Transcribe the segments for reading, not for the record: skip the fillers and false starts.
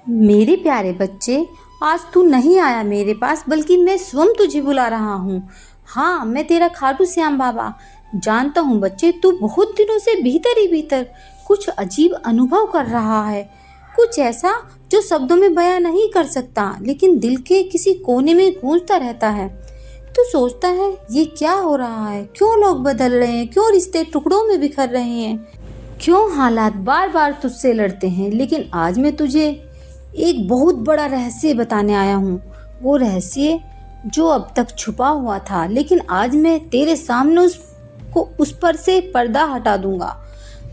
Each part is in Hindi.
मेरे प्यारे बच्चे, आज तू नहीं आया मेरे पास बल्कि मैं स्वयं तुझे बुला रहा हूँ। हाँ, मैं तेरा खाटू श्याम बाबा। जानता हूँ बच्चे, तू बहुत दिनों से भीतर ही भीतर कुछ अजीब अनुभव कर रहा है। कुछ ऐसा जो शब्दों में बयां नहीं कर सकता, लेकिन दिल के किसी कोने में गूंजता रहता है। तू सोचता है ये क्या हो रहा है, क्यों लोग बदल रहे हैं, क्यों रिश्ते टुकड़ों में बिखर रहे हैं, क्यों हालात बार बार तुझसे लड़ते हैं। लेकिन आज मैं तुझे एक बहुत बड़ा रहस्य बताने आया हूँ। वो रहस्य जो अब तक छुपा हुआ था, लेकिन आज मैं तेरे सामने उस पर से पर्दा हटा दूंगा।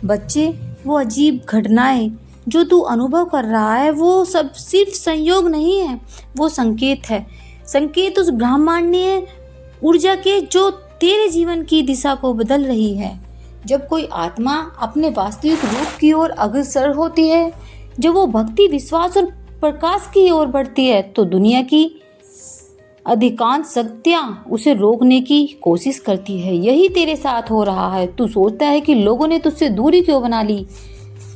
बच्चे, वो अजीब घटनाएं जो तू अनुभव कर रहा है, वो सब सिर्फ संयोग नहीं है, वो संकेत है। संकेत उस ब्रह्मांडीय ऊर्जा के जो तेरे जीवन की दिशा को बदल रही है। जब कोई आत्मा अपने वास्तविक रूप की ओर अग्रसर होती है, जब वो भक्ति, विश्वास और प्रकाश की ओर बढ़ती है, तो दुनिया की अधिकांश शक्तियां उसे रोकने की कोशिश करती है। यही तेरे साथ हो रहा है। तू सोचता है कि लोगों ने तुझसे दूरी क्यों बना ली,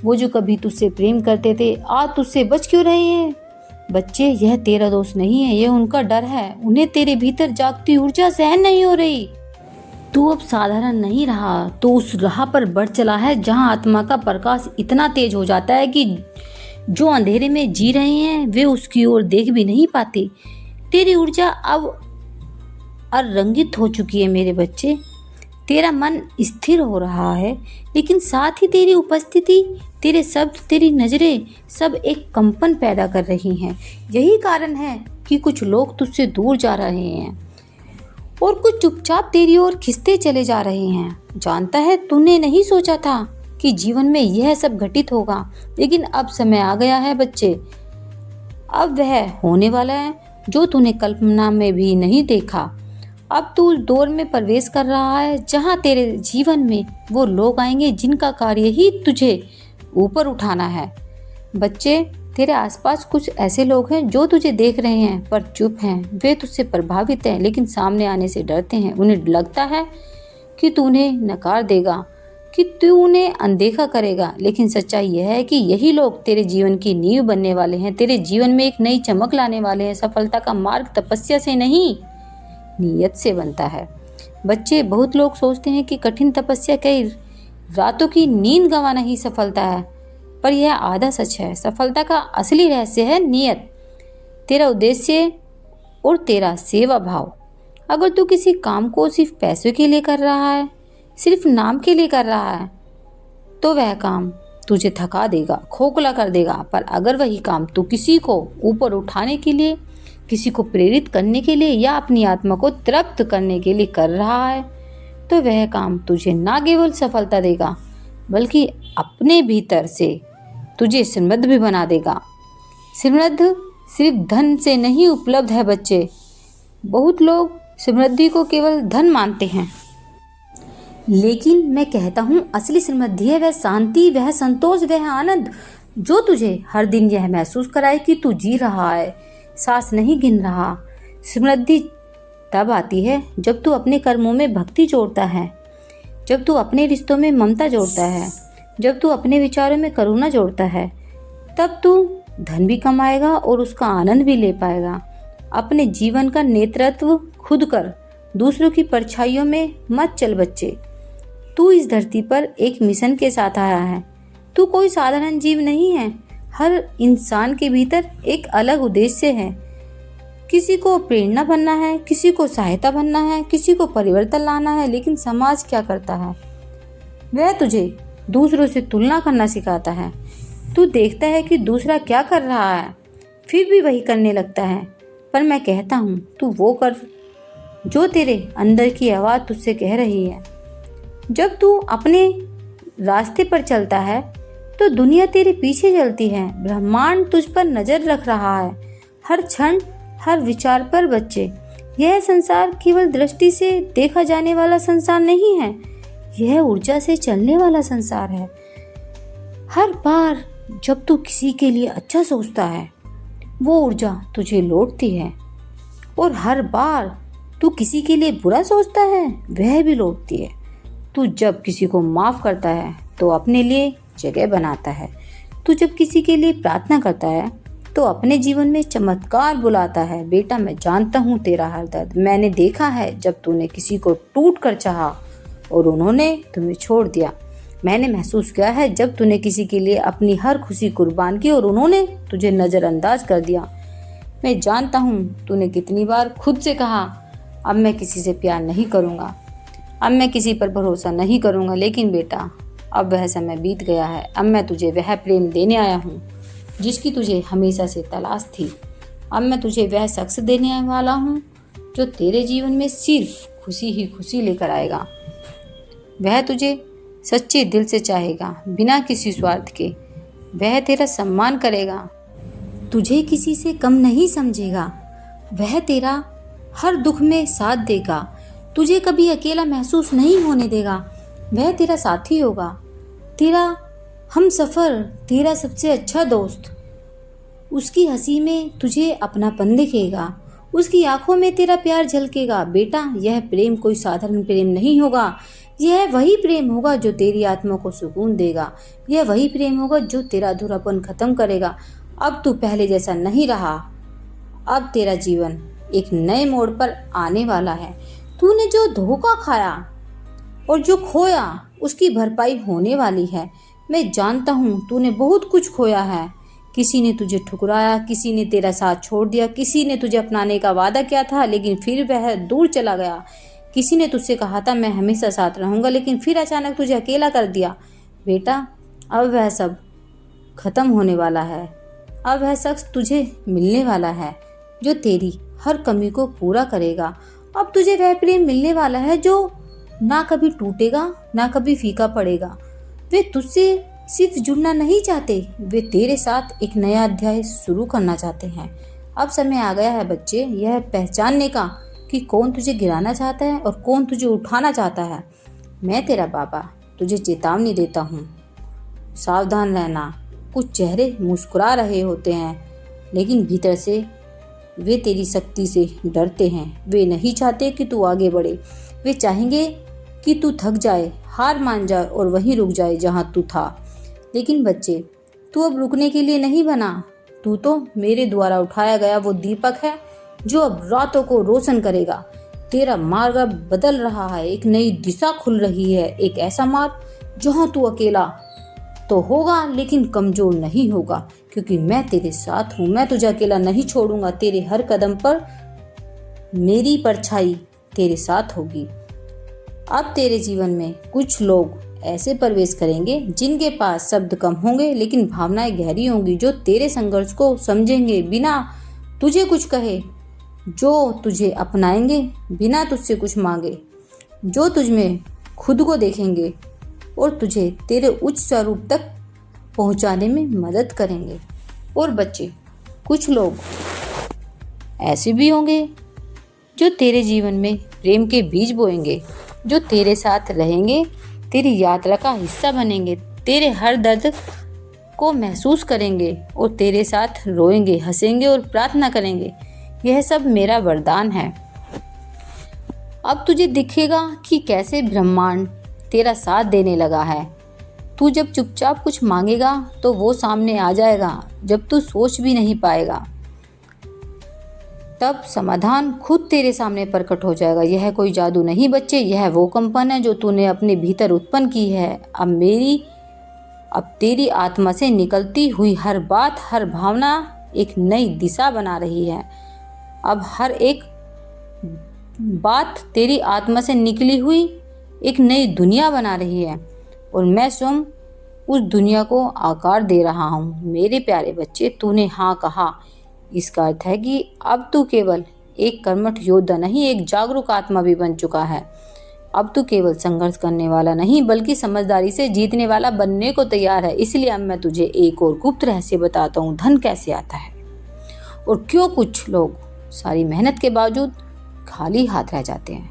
वो जो कभी तुझसे प्रेम करते थे आज तुझसे बच क्यों रहे हैं। बच्चे, यह तेरा दोष नहीं है, यह उनका डर है। उन्हें तेरे भीतर जागती ऊर्जा सहन नहीं हो रही। तू अब साधारण नहीं रहा, तो उस राह पर बढ़ चला है जहां आत्मा का प्रकाश इतना तेज हो जाता है कि जो अंधेरे में जी रहे हैं वे उसकी ओर देख भी नहीं पाते। तेरी ऊर्जा अब अरंगित हो चुकी है मेरे बच्चे। तेरा मन स्थिर हो रहा है, लेकिन साथ ही तेरी उपस्थिति, तेरे शब्द, तेरी नजरें सब एक कंपन पैदा कर रही हैं। यही कारण है कि कुछ लोग तुझसे दूर जा रहे हैं और कुछ चुपचाप तेरी ओर खिंचते चले जा रहे हैं। जानता है, तूने नहीं सोचा था कि जीवन में यह सब घटित होगा, लेकिन अब समय आ गया है बच्चे। अब वह होने वाला है जो तूने कल्पना में भी नहीं देखा। अब तू उस दौर में प्रवेश कर रहा है जहां तेरे जीवन में वो लोग आएंगे जिनका कार्य ही तुझे ऊपर उठाना है। बच्चे, तेरे आसपास कुछ ऐसे लोग हैं जो तुझे देख रहे हैं पर चुप हैं। वे तुझसे प्रभावित हैं, लेकिन सामने आने से डरते हैं। उन्हें लगता है कि तू उन्हें नकार देगा, कि तू उन्हें अनदेखा करेगा। लेकिन सच्चाई यह है कि यही लोग तेरे जीवन की नींव बनने वाले हैं, तेरे जीवन में एक नई चमक लाने वाले हैं। सफलता का मार्ग तपस्या से नहीं, नियत से बनता है। बच्चे, बहुत लोग सोचते हैं कि कठिन तपस्या कई रातों की नींद गंवाना ही सफलता है, पर यह आधा सच है। सफलता का असली रहस्य है नियत, तेरा उद्देश्य और तेरा सेवा भाव। अगर तू किसी काम को सिर्फ पैसों के लिए कर रहा है, सिर्फ नाम के लिए कर रहा है, तो वह काम तुझे थका देगा, खोखला कर देगा। पर अगर वही काम तू किसी को ऊपर उठाने के लिए, किसी को प्रेरित करने के लिए या अपनी आत्मा को तृप्त करने के लिए कर रहा है, तो वह काम तुझे न केवल सफलता देगा बल्कि अपने भीतर से तुझे समृद्ध भी बना देगा। समृद्ध सिर्फ धन से नहीं उपलब्ध है बच्चे। बहुत लोग समृद्धि को केवल धन मानते हैं, लेकिन मैं कहता हूँ असली समृद्धि है वह शांति, वह संतोष, वह आनंद जो तुझे हर दिन यह महसूस कराए कि तू जी रहा है, सांस नहीं गिन रहा। समृद्धि तब आती है जब तू अपने कर्मों में भक्ति जोड़ता है, जब तू अपने रिश्तों में ममता जोड़ता है, जब तू अपने विचारों में करुणा जोड़ता है। तब तू धन भी कमाएगा और उसका आनंद भी ले पाएगा। अपने जीवन का नेतृत्व खुद कर, दूसरों की परछाइयों में मत चल बच्चे। तू इस धरती पर एक मिशन के साथ आया है। तू कोई साधारण जीव नहीं है। हर इंसान के भीतर एक अलग उद्देश्य है। किसी को प्रेरणा बनना है, किसी को सहायता बनना है, किसी को परिवर्तन लाना है। लेकिन समाज क्या करता है? वह तुझे दूसरों से तुलना करना सिखाता है। तू देखता है कि दूसरा क्या कर रहा है, फिर भी वही करने लगता है। पर मैं कहता हूँ तू वो कर जो तेरे अंदर की आवाज़ तुझसे कह रही है। जब तू अपने रास्ते पर चलता है तो दुनिया तेरे पीछे चलती है। ब्रह्मांड तुझ पर नजर रख रहा है, हर क्षण, हर विचार पर बच्चे। यह संसार केवल दृष्टि से देखा जाने वाला संसार नहीं है, यह ऊर्जा से चलने वाला संसार है। हर बार जब तू किसी के लिए अच्छा सोचता है, वो ऊर्जा तुझे लौटती है, और हर बार तू किसी के लिए बुरा सोचता है, वह भी लौटती है। तू जब किसी को माफ़ करता है तो अपने लिए जगह बनाता है। तू जब किसी के लिए प्रार्थना करता है तो अपने जीवन में चमत्कार बुलाता है। बेटा, मैं जानता हूँ तेरा हर दर्द। मैंने देखा है जब तूने किसी को टूट कर चाहा और उन्होंने तुम्हें छोड़ दिया। मैंने महसूस किया है जब तूने किसी के लिए अपनी हर खुशी कुर्बान की और उन्होंने तुझे नज़रअंदाज कर दिया। मैं जानता हूँ तूने कितनी बार खुद से कहा, अब मैं किसी से प्यार नहीं करूँगा, अब मैं किसी पर भरोसा नहीं करूँगा। लेकिन बेटा, अब वह समय बीत गया है। अब मैं तुझे वह प्रेम देने आया हूँ जिसकी तुझे हमेशा से तलाश थी। अब मैं तुझे वह शख्स देने वाला हूँ जो तेरे जीवन में सिर्फ खुशी ही खुशी लेकर आएगा। वह तुझे सच्चे दिल से चाहेगा, बिना किसी स्वार्थ के। वह तेरा सम्मान करेगा, तुझे किसी से कम नहीं समझेगा। वह तेरा हर दुख में साथ देगा, तुझे कभी अकेला महसूस नहीं होने देगा। वह तेरा साथी होगा, तेरा हमसफ़र, तेरा सबसे अच्छा दोस्त। उसकी हंसी में तुझे अपनापन दिखेगा, उसकी आंखों में तेरा प्यार झलकेगा। बेटा, यह प्रेम कोई साधारण प्रेम नहीं होगा। यह वही प्रेम होगा जो तेरी आत्मा को सुकून देगा। यह वही प्रेम होगा जो तेरा अधूरापन खत्म करेगा। अब तू पहले जैसा नहीं रहा। अब तेरा जीवन एक नए मोड़ पर आने वाला है। तूने जो धोखा खाया और जो खोया, उसकी भरपाई होने वाली है। मैं जानता हूँ तूने बहुत कुछ खोया है। किसी ने तुझे ठुकराया, किसी ने तेरा साथ छोड़ दिया, किसी ने तुझे अपनाने का वादा किया था लेकिन फिर वह दूर चला गया। किसी ने तुझसे कहा था मैं हमेशा साथ रहूँगा, लेकिन फिर अचानक तुझे अकेला कर दिया। बेटा, अब वह सब खत्म होने वाला है। अब वह शख्स तुझे मिलने वाला है जो तेरी हर कमी को पूरा करेगा। अब तुझे वह प्रेम मिलने वाला है जो ना कभी टूटेगा, ना कभी फीका पड़ेगा। वे तुझसे सिर्फ जुड़ना नहीं चाहते, वे तेरे साथ एक नया अध्याय शुरू करना चाहते हैं। अब समय आ गया है बच्चे, यह पहचानने का कि कौन तुझे गिराना चाहता है और कौन तुझे उठाना चाहता है। मैं तेरा बाबा तुझे चेतावनी देता हूँ, सावधान रहना। कुछ चेहरे मुस्कुरा रहे होते हैं लेकिन भीतर से वे तेरी शक्ति से डरते हैं। वे नहीं चाहते कि तू आगे बढ़े, वे चाहेंगे कि तू थक जाए, हार मान जाए और वहीं रुक जाए जहाँ तू था। लेकिन बच्चे, तू अब रुकने के लिए नहीं बना। तू तो मेरे द्वारा उठाया गया वो दीपक है जो अब रातों को रोशन करेगा। तेरा मार्ग अब बदल रहा है, एक नई दिशा खुल रही है, एक ऐसा मार्ग जहाँ तू अकेला तो होगा लेकिन कमजोर नहीं होगा, क्योंकि मैं तेरे साथ हूँ। मैं तुझे अकेला नहीं छोड़ूंगा। तेरे हर कदम पर मेरी परछाई तेरे साथ होगी। अब तेरे जीवन में कुछ लोग ऐसे प्रवेश करेंगे जिनके पास शब्द कम होंगे लेकिन भावनाएं गहरी होंगी, जो तेरे संघर्ष को समझेंगे बिना तुझे कुछ कहे, जो तुझे अपनाएंगे बिना तुझसे कुछ मांगे, जो तुझ में खुद को देखेंगे और तुझे तेरे उच्च स्वरूप तक पहुंचाने में मदद करेंगे। और बच्चे, कुछ लोग ऐसे भी होंगे जो तेरे जीवन में प्रेम के बीज बोएंगे, जो तेरे साथ रहेंगे, तेरी यात्रा का हिस्सा बनेंगे, तेरे हर दर्द को महसूस करेंगे और तेरे साथ रोएंगे, हंसेंगे और प्रार्थना करेंगे। यह सब मेरा वरदान है। अब तुझे दिखेगा कि कैसे ब्रह्मांड तेरा साथ देने लगा है। तू जब चुपचाप कुछ मांगेगा तो वो सामने आ जाएगा, जब तू सोच भी नहीं पाएगा तब समाधान खुद तेरे सामने प्रकट हो जाएगा। यह कोई जादू नहीं बच्चे, यह वो कंपन है जो तूने अपने भीतर उत्पन्न की है। अब तेरी आत्मा से निकलती हुई हर बात, हर भावना एक नई दिशा बना रही है। अब हर एक बात तेरी आत्मा से निकली हुई एक नई दुनिया बना रही है और मैं स्वयं उस दुनिया को आकार दे रहा हूँ। मेरे प्यारे बच्चे, तूने हाँ कहा, इसका अर्थ है कि अब तू केवल एक कर्मठ योद्धा नहीं, एक जागरूक आत्मा भी बन चुका है। अब तू केवल संघर्ष करने वाला नहीं बल्कि समझदारी से जीतने वाला बनने को तैयार है। इसलिए अब मैं तुझे एक और गुप्त रहस्य बताता हूँ, धन कैसे आता है और क्यों कुछ लोग सारी मेहनत के बावजूद खाली हाथ रह जाते हैं।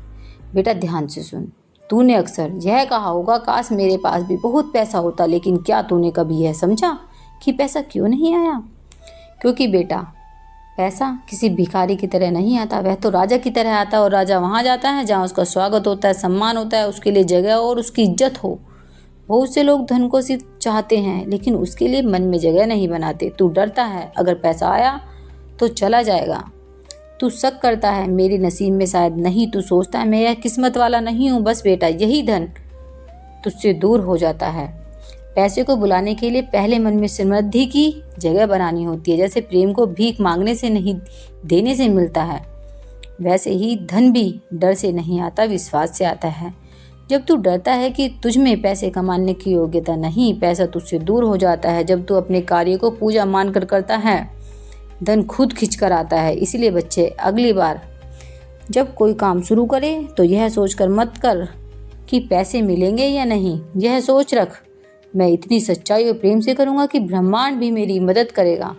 बेटा, ध्यान से सुन। तूने अक्सर यह कहा होगा, काश मेरे पास भी बहुत पैसा होता, लेकिन क्या तूने कभी यह समझा कि पैसा क्यों नहीं आया? क्योंकि बेटा, पैसा किसी भिखारी की तरह नहीं आता, वह तो राजा की तरह आता है और राजा वहाँ जाता है जहाँ उसका स्वागत होता है, सम्मान होता है, उसके लिए जगह और उसकी इज्जत हो। बहुत से लोग धन को सिर्फ चाहते हैं लेकिन उसके लिए मन में जगह नहीं बनाते। तू डरता है अगर पैसा आया तो चला जाएगा। तू शक करता है मेरे नसीब में शायद नहीं। तू सोचता है मैं यह किस्मत वाला नहीं हूँ। बस बेटा, यही धन तुझसे दूर हो जाता है। पैसे को बुलाने के लिए पहले मन में समृद्धि की जगह बनानी होती है। जैसे प्रेम को भीख मांगने से नहीं, देने से मिलता है, वैसे ही धन भी डर से नहीं आता, विश्वास से आता है। जब तू डरता है कि तुझ में पैसे कमाने की योग्यता नहीं, पैसा तुझसे दूर हो जाता है। जब तू अपने कार्य को पूजा मानकर करता है, धन खुद खिंच कर आता है। इसलिए बच्चे, अगली बार जब कोई काम शुरू करे तो यह सोचकर मत कर कि पैसे मिलेंगे या नहीं। यह सोच रख, मैं इतनी सच्चाई और प्रेम से करूँगा कि ब्रह्मांड भी मेरी मदद करेगा।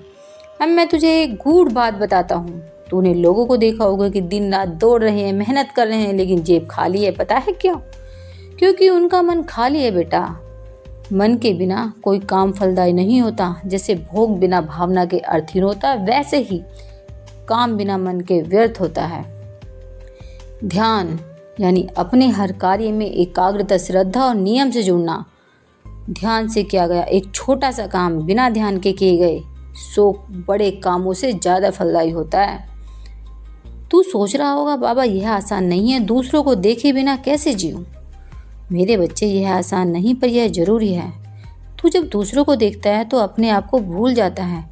अब मैं तुझे एक गूढ़ बात बताता हूँ। तूने लोगों को देखा होगा कि दिन रात दौड़ रहे हैं, मेहनत कर रहे हैं, लेकिन जेब खाली है। पता है क्यों? क्योंकि उनका मन खाली है बेटा। मन के बिना कोई काम फलदायी नहीं होता। जैसे भोग बिना भावना के अर्थहीन होता, वैसे ही काम बिना मन के व्यर्थ होता है। ध्यान यानी अपने हर कार्य में एकाग्रता, श्रद्धा और नियम से जुड़ना। ध्यान से किया गया एक छोटा सा काम बिना ध्यान के किए गए 100 बड़े कामों से ज़्यादा फलदायी होता है। तू सोच रहा होगा, बाबा यह आसान नहीं है, दूसरों को देखे बिना कैसे जीऊँ? मेरे बच्चे, यह आसान नहीं पर यह ज़रूरी है। तू जब दूसरों को देखता है तो अपने आप को भूल जाता है।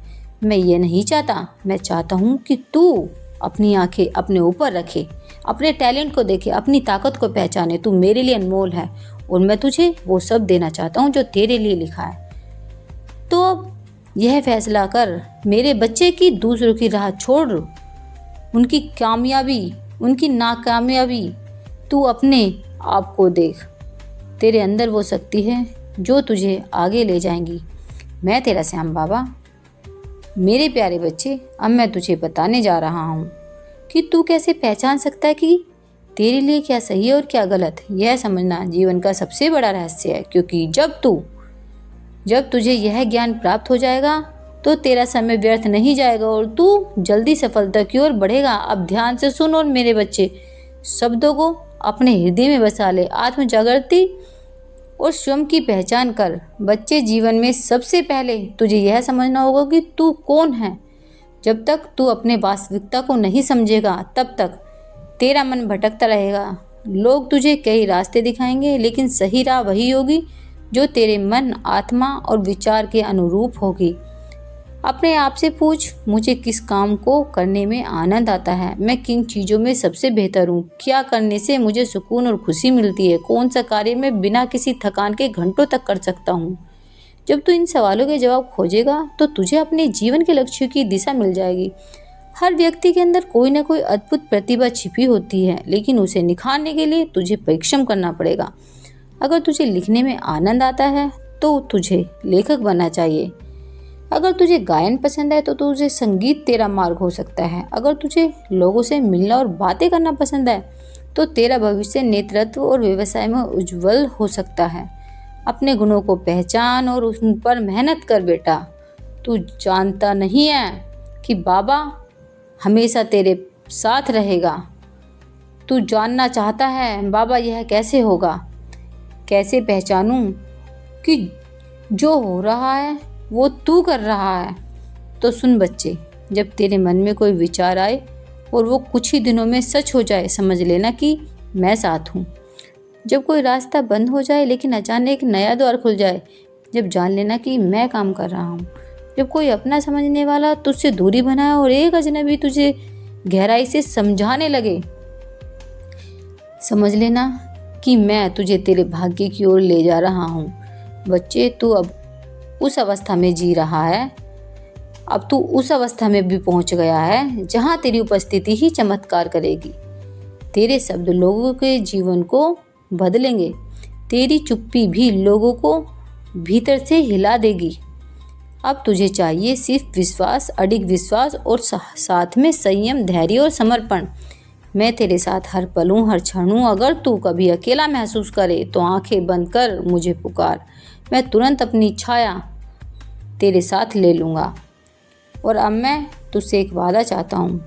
मैं ये नहीं चाहता। मैं चाहता हूँ कि तू अपनी आंखें अपने ऊपर रखे, अपने टैलेंट को देखे, अपनी ताकत को पहचाने। तू मेरे लिए अनमोल है और मैं तुझे वो सब देना चाहता हूँ जो तेरे लिए लिखा है। तो अब यह फैसला कर मेरे बच्चे की दूसरों की राह छोड़, उनकी कामयाबी, उनकी नाकामयाबी तू अपने आप को देख। तेरे अंदर वो शक्ति है जो तुझे आगे ले जाएंगी। मैं तेरा श्याम बाबा। मेरे प्यारे बच्चे, अब मैं तुझे बताने जा रहा हूँ कि तू कैसे पहचान सकता है कि तेरे लिए क्या सही है और क्या गलत। यह समझना जीवन का सबसे बड़ा रहस्य है, क्योंकि जब तुझे यह ज्ञान प्राप्त हो जाएगा तो तेरा समय व्यर्थ नहीं जाएगा और तू जल्दी सफलता की ओर बढ़ेगा। अब ध्यान से सुन और मेरे बच्चे शब्दों को अपने हृदय में बसा ले। आत्म जागृति और स्वयं की पहचान कर। बच्चे, जीवन में सबसे पहले तुझे यह समझना होगा कि तू कौन है। जब तक तू अपने वास्तविकता को नहीं समझेगा तब तक तेरा मन भटकता रहेगा। लोग तुझे कई रास्ते दिखाएंगे, लेकिन सही राह वही होगी जो तेरे मन, आत्मा और विचार के अनुरूप होगी। अपने आप से पूछ, मुझे किस काम को करने में आनंद आता है? मैं किन चीज़ों में सबसे बेहतर हूँ? क्या करने से मुझे सुकून और खुशी मिलती है? कौन सा कार्य मैं बिना किसी थकान के घंटों तक कर सकता हूँ? जब तू इन सवालों के जवाब खोजेगा तो तुझे अपने जीवन के लक्ष्य की दिशा मिल जाएगी। हर व्यक्ति के अंदर कोई ना कोई अद्भुत प्रतिभा छिपी होती है, लेकिन उसे निखारने के लिए तुझे परिश्रम करना पड़ेगा। अगर तुझे लिखने में आनंद आता है तो तुझे लेखक बनना चाहिए। अगर तुझे गायन पसंद है तो तुझे संगीत तेरा मार्ग हो सकता है। अगर तुझे लोगों से मिलना और बातें करना पसंद है तो तेरा भविष्य नेतृत्व और व्यवसाय में उज्जवल हो सकता है। अपने गुणों को पहचान और उन पर मेहनत कर बेटा। तू जानता नहीं है कि बाबा हमेशा तेरे साथ रहेगा। तू जानना चाहता है, बाबा यह कैसे होगा? कैसे पहचानूं कि जो हो रहा है वो तू कर रहा है? तो सुन बच्चे, जब तेरे मन में कोई विचार आए और वो कुछ ही दिनों में सच हो जाए, समझ लेना कि मैं साथ हूँ। जब कोई रास्ता बंद हो जाए लेकिन अचानक एक नया द्वार खुल जाए, जब जान लेना कि मैं काम कर रहा हूँ। जब कोई अपना समझने वाला तुझसे दूरी बनाए और एक अजनबी तुझे गहराई से समझाने लगे, समझ लेना कि मैं तुझे तेरे भाग्य की ओर ले जा रहा हूँ। बच्चे, तू अब उस अवस्था में जी रहा है। अब तू उस अवस्था में भी पहुँच गया है जहाँ तेरी उपस्थिति ही चमत्कार करेगी। तेरे शब्द लोगों के जीवन को बदलेंगे। तेरी चुप्पी भी लोगों को भीतर से हिला देगी। अब तुझे चाहिए सिर्फ विश्वास, अडिग विश्वास और साथ में संयम, धैर्य और समर्पण। मैं तेरे साथ हर पल हूँ, हर क्षण हूँ। अगर तू कभी अकेला महसूस करे तो आंखें बंद कर मुझे पुकार। मैं तुरंत अपनी छाया तेरे साथ ले लूँगा। और अब मैं तुझसे एक वादा चाहता हूँ।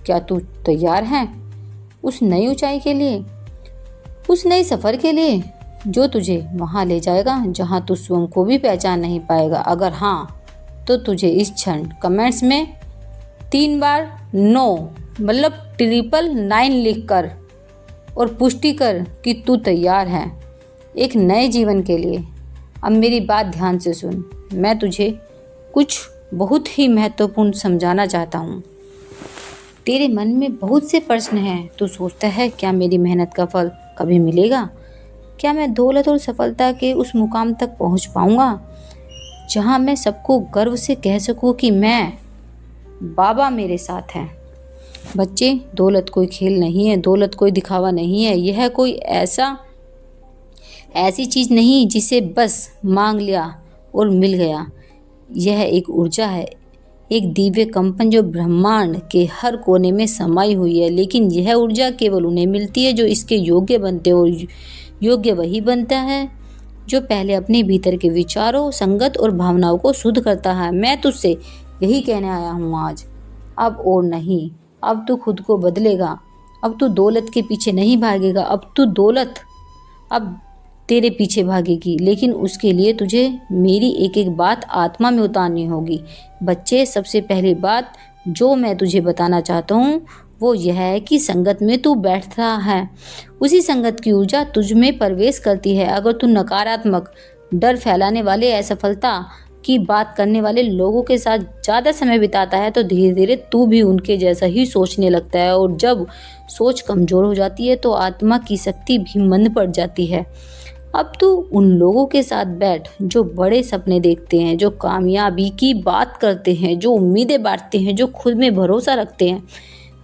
क्या तू तैयार है उस नई ऊंचाई के लिए, उस नए सफ़र के लिए जो तुझे वहाँ ले जाएगा जहाँ तू स्वयं को भी पहचान नहीं पाएगा। अगर हाँ तो तुझे इस क्षण कमेंट्स में 3 बार नो मतलब 999 लिख कर और पुष्टि कर कि तू तैयार है एक नए जीवन के लिए। अब मेरी बात ध्यान से सुन, मैं तुझे कुछ बहुत ही महत्वपूर्ण समझाना चाहता हूँ। तेरे मन में बहुत से प्रश्न हैं। तू सोचता है क्या मेरी मेहनत का फल कभी मिलेगा? क्या मैं दौलत और सफलता के उस मुकाम तक पहुँच पाऊँगा जहाँ मैं सबको गर्व से कह सकूँ कि मैं बाबा मेरे साथ हैं। बच्चे, दौलत कोई खेल नहीं है, दौलत कोई दिखावा नहीं है, यह कोई ऐसी चीज़ नहीं जिसे बस मांग लिया और मिल गया। यह एक ऊर्जा है, एक दिव्य कंपन जो ब्रह्मांड के हर कोने में समाई हुई है। लेकिन यह ऊर्जा केवल उन्हें मिलती है जो इसके योग्य बनते हैं, और योग्य वही बनता है जो पहले अपने भीतर के विचारों, संगत और भावनाओं को शुद्ध करता है। मैं तुझसे यही कहने आया हूँ आज, अब और नहीं। अब तू खुद को बदलेगा। अब तू दौलत के पीछे नहीं भागेगा। अब तू दौलत अब तेरे पीछे भागेगी, लेकिन उसके लिए तुझे मेरी एक एक बात आत्मा में उतारनी होगी। बच्चे, सबसे पहली बात जो मैं तुझे बताना चाहता हूँ वो यह है कि संगत में तू बैठता है, उसी संगत की ऊर्जा तुझ में प्रवेश करती है। अगर तू नकारात्मक, डर फैलाने वाले, असफलता की बात करने वाले लोगों के साथ ज़्यादा समय बिताता है तो धीरे धीरे तू भी उनके जैसा ही सोचने लगता है, और जब सोच कमज़ोर हो जाती है तो आत्मा की शक्ति भी मंद पड़ जाती है। अब तू उन लोगों के साथ बैठ जो बड़े सपने देखते हैं, जो कामयाबी की बात करते हैं, जो उम्मीदें बांटते हैं, जो खुद में भरोसा रखते हैं।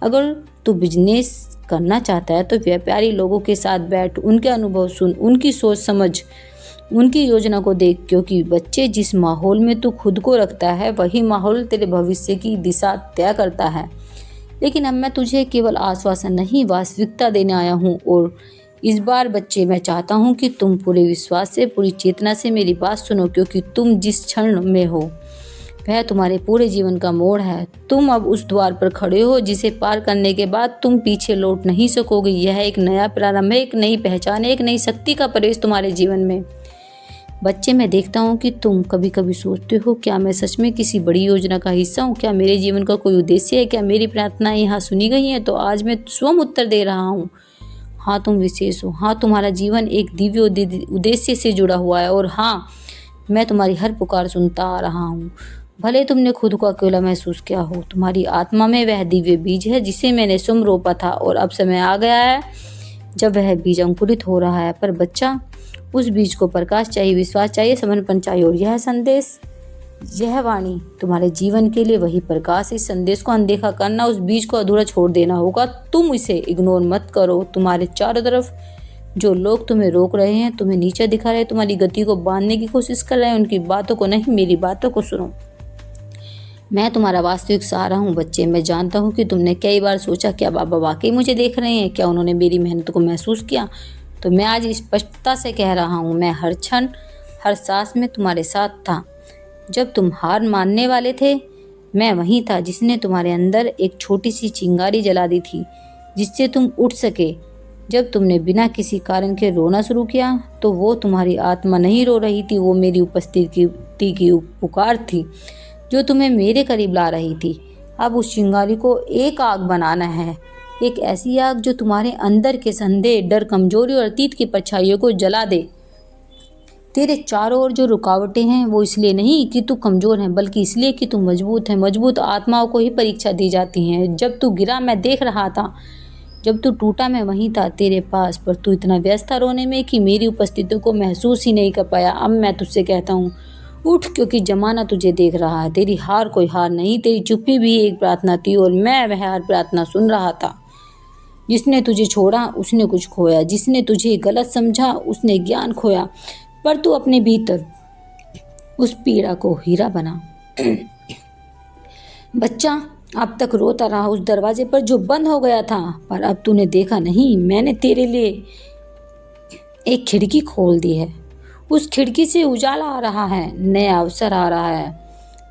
अगर तू बिजनेस करना चाहता है तो व्यापारी लोगों के साथ बैठ, उनके अनुभव सुन, उनकी सोच समझ, उनकी योजना को देख। क्योंकि बच्चे, जिस माहौल में तू खुद को रखता है वही माहौल तेरे भविष्य की दिशा तय करता है। लेकिन अब मैं तुझे केवल आश्वासन नहीं, वास्तविकता देने आया हूँ। और इस बार बच्चे, मैं चाहता हूँ कि तुम पूरे विश्वास से, पूरी चेतना से मेरी बात सुनो, क्योंकि तुम जिस क्षण में हो वह तुम्हारे पूरे जीवन का मोड़ है। तुम अब उस द्वार पर खड़े हो जिसे पार करने के बाद तुम पीछे लौट नहीं सकोगे। यह एक नया प्रारंभ है, एक नई पहचान है, एक नई शक्ति का प्रवेश तुम्हारे जीवन में। बच्चे, मैं देखता हूँ कि तुम कभी कभी सोचते हो, क्या मैं सच में किसी बड़ी योजना का हिस्सा हूँ? क्या मेरे जीवन का कोई उद्देश्य है? क्या मेरी प्रार्थनाएं यहाँ सुनी गई हैं? तो आज मैं स्वयं उत्तर दे रहा हूँ, हाँ, तुम विशेष हो। हाँ, तुम्हारा जीवन एक दिव्य उद्देश्य से जुड़ा हुआ है। और हाँ, मैं तुम्हारी हर पुकार सुनता आ रहा हूँ। भले तुमने खुद को अकेला महसूस किया हो, तुम्हारी आत्मा में वह दिव्य बीज है जिसे मैंने स्वयं रोपा था, और अब समय आ गया है जब वह बीज अंकुरित हो रहा है। पर बच्चा, उस बीज को प्रकाश चाहिए, विश्वास चाहिए, समर्पण चाहिए, और यह संदेश, यह वाणी तुम्हारे जीवन के लिए वही प्रकाश। इस संदेश को अनदेखा करना, उस बीज को अधूरा छोड़ देना होगा। तुम इसे इग्नोर मत करो। तुम्हारे चारों तरफ जो लोग तुम्हें रोक रहे हैं, तुम्हें नीचे दिखा रहे हैं, तुम्हारी गति को बांधने की कोशिश कर रहे हैं, उनकी बातों को नहीं, मेरी बातों को सुनो। मैं तुम्हारा वास्तविक सहारा हूँ। बच्चे, मैं जानता हूँ कि तुमने कई बार सोचा, क्या बाबा वाकई मुझे देख रहे हैं? क्या उन्होंने मेरी मेहनत को महसूस किया? तो मैं आज स्पष्टता से कह रहा हूँ, मैं हर क्षण, हर सांस में तुम्हारे साथ था। जब तुम हार मानने वाले थे, मैं वहीं था जिसने तुम्हारे अंदर एक छोटी सी चिंगारी जला दी थी, जिससे तुम उठ सके। जब तुमने बिना किसी कारण के रोना शुरू किया तो वो तुम्हारी आत्मा नहीं रो रही थी, वो मेरी उपस्थिति की पुकार थी जो तुम्हें मेरे करीब ला रही थी। अब उस चिंगारी को एक आग बनाना है, एक ऐसी आग जो तुम्हारे अंदर के संदेह, डर, कमजोरी और अतीत की परछाइयों को जला दे। तेरे चारों ओर जो रुकावटें हैं वो इसलिए नहीं कि तू कमज़ोर है, बल्कि इसलिए कि तू मजबूत है। मजबूत आत्माओं को ही परीक्षा दी जाती है। जब तू गिरा मैं देख रहा था, जब तू टूटा मैं वहीं था तेरे पास, पर तू इतना व्यस्त था रोने में कि मेरी उपस्थिति को महसूस ही नहीं कर पाया। अब मैं तुझसे कहता हूँ, उठ, क्योंकि जमाना तुझे देख रहा है। तेरी हार कोई हार नहीं, तेरी चुप्पी भी एक प्रार्थना थी, और मैं वह हर प्रार्थना सुन रहा था। जिसने तुझे छोड़ा उसने कुछ खोया, जिसने तुझे गलत समझा उसने ज्ञान खोया, पर तू अपने भीतर उस पीड़ा को हीरा बना। बच्चा, अब तक रोता रहा उस दरवाजे पर जो बंद हो गया था, पर अब तूने देखा नहीं, मैंने तेरे लिए एक खिड़की खोल दी है। उस खिड़की से उजाला आ रहा है, नया अवसर आ रहा है।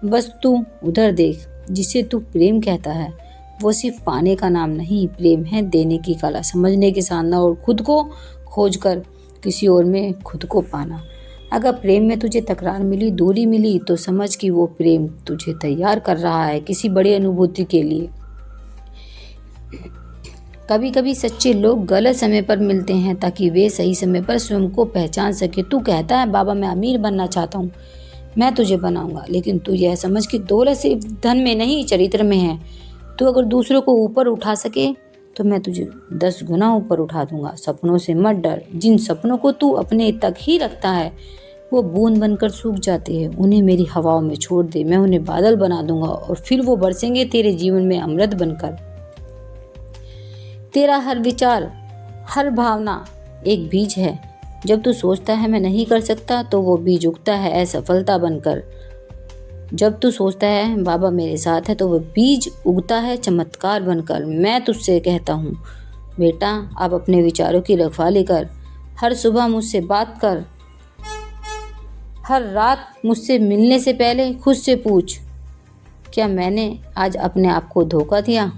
बस तू उधर देख। जिसे तू प्रेम कहता है वो सिर्फ पाने का नाम नहीं, प्रेम है देने की कला, समझने की साधना, और खुद को खोज कर किसी और में खुद को पाना। अगर प्रेम में तुझे तकरार मिली, दूरी मिली, तो समझ कि वो प्रेम तुझे तैयार कर रहा है किसी बड़ी अनुभूति के लिए। कभी कभी सच्चे लोग गलत समय पर मिलते हैं ताकि वे सही समय पर स्वयं को पहचान सके। तू कहता है बाबा मैं अमीर बनना चाहता हूँ, मैं तुझे बनाऊंगा, लेकिन तू यह समझ कि दौलत सिर्फ धन में नहीं चरित्र में है। तू अगर दूसरों को ऊपर उठा सके तो मैं तुझे 10 गुना ऊपर उठा दूंगा। सपनों से मत डर, जिन सपनों को तू अपने तक ही रखता है वो बूंद बनकर सूख जाते हैं। उन्हें मेरी हवाओं में छोड़ दे, मैं उन्हें बादल बना दूंगा और फिर वो बरसेंगे तेरे जीवन में अमृत बनकर। तेरा हर विचार, हर भावना एक बीज है। जब तू सोचता है मैं नहीं कर सकता तो वो बीज उगता है असफलता बनकर। जब तू सोचता है बाबा मेरे साथ है तो वो बीज उगता है चमत्कार बनकर। मैं तुझसे कहता हूँ बेटा, अब अपने विचारों की रखवाली कर। हर सुबह मुझसे बात कर, हर रात मुझसे मिलने से पहले खुद से पूछ, क्या मैंने आज अपने आप को धोखा दिया।